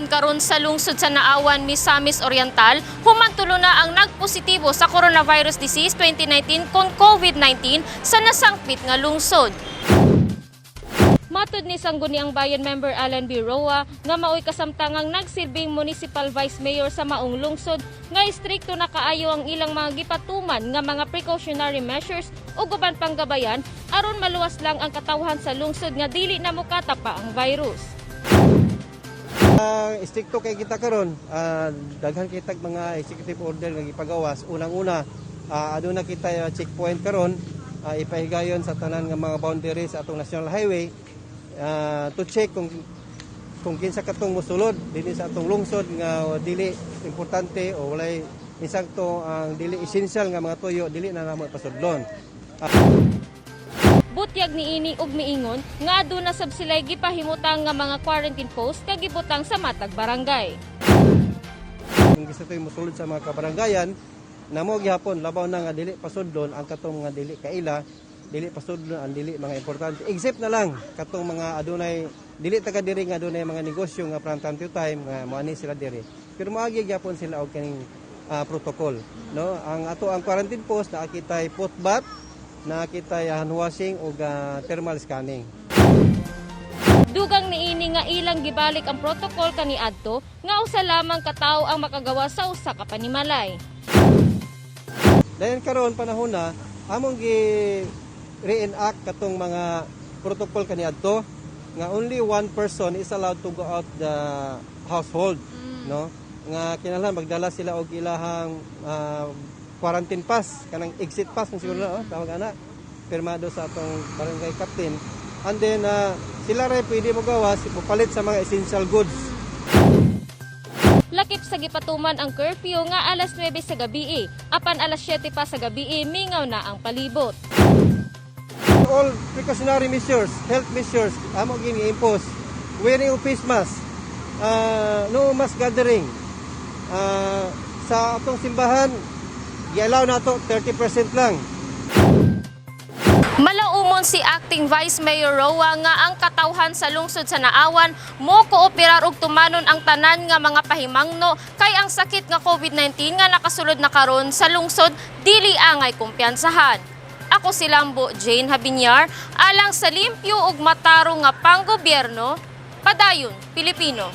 katauhan karon sa lungsod sa Naawan, Misamis Oriental, humantulo na ang nagpositibo sa coronavirus disease 2019 kon COVID-19 sa nasangpit nga lungsod. Matud ni Sangguniang Bayan member Alan B. Roa nga maoy kasamtangang nagsilbing municipal vice mayor sa maong lungsod nga istrikto na kaayo ang ilang mga gipatuman nga mga precautionary measures ug uban pang gabayan aron maluwas lang ang katawhan sa lungsod nga dili na mokata pa ang virus. Istrikto kay kita karon, daghan kitag mga executive order nga gipagawas. Unang-una, aduna kita checkpoint karon, ipahigayon sa tanan nga mga boundaries sa atong national highway to check kung kinsa katong mosulod dinhi sa atong lungsod nga dili importante o walay insakto ang dili essential nga mga tuyo dili na namo pasudlon. Butyag niini ug miingon nga aduna sab sila'y gipahimutang nga mga quarantine post kag gibutang sa matag barangay. Kung gusto tayo mosulod sa mga kabarangayan, namo gihapon labaw na nga dili pasudlon ang katong nga dili kaila, dili pasudlon ang dili mga importante. Except na lang katong mga adunay dili taga diri nga adunay mga negosyo nga from time to time nga moani sila diri. Pero maagi gyapon sila og kaning protocol, no? Ang ato ang quarantine post nakakitay footbath, nakakitay hand washing ug thermal scanning. Dugang niini nga ilang gibalik ang protocol kaniadto nga usa lamang ka tawo ang makagawa sa usa ka panimalay. Dayon karon panahon na among gi reenact katong mga protocol kaniadto nga only one person is allowed to go out the household, no? Nga kinahanglan magdala sila og ilahang quarantine pass, kanang exit pass kung siguro na tawag ana, pirmado sa atong barangay captain. And then sila ray pwede mogawas ipalit sa mga essential goods. Lakip sa gipatuman ang curfew nga alas 9 sa gabi, apan alas 7 pa sa gabi mingaw na ang palibot. All precautionary measures, health measures, amo gini-impose. Wearing of face mask, no mass gathering. Sa atong simbahan, i-allow na to 30% lang. Malaumon si Acting Vice Mayor Roa nga ang katawhan sa lungsod sa Naawan mo kooperar og tumanon ang tanan nga mga pahimangno kay ang sakit nga COVID-19 nga nakasulod na karon sa lungsod dili angay kumpiyansahan. Ako si Lambo Jane Habinyar, alang sa limpyo ug matarong nga panggobyerno, padayon Pilipino.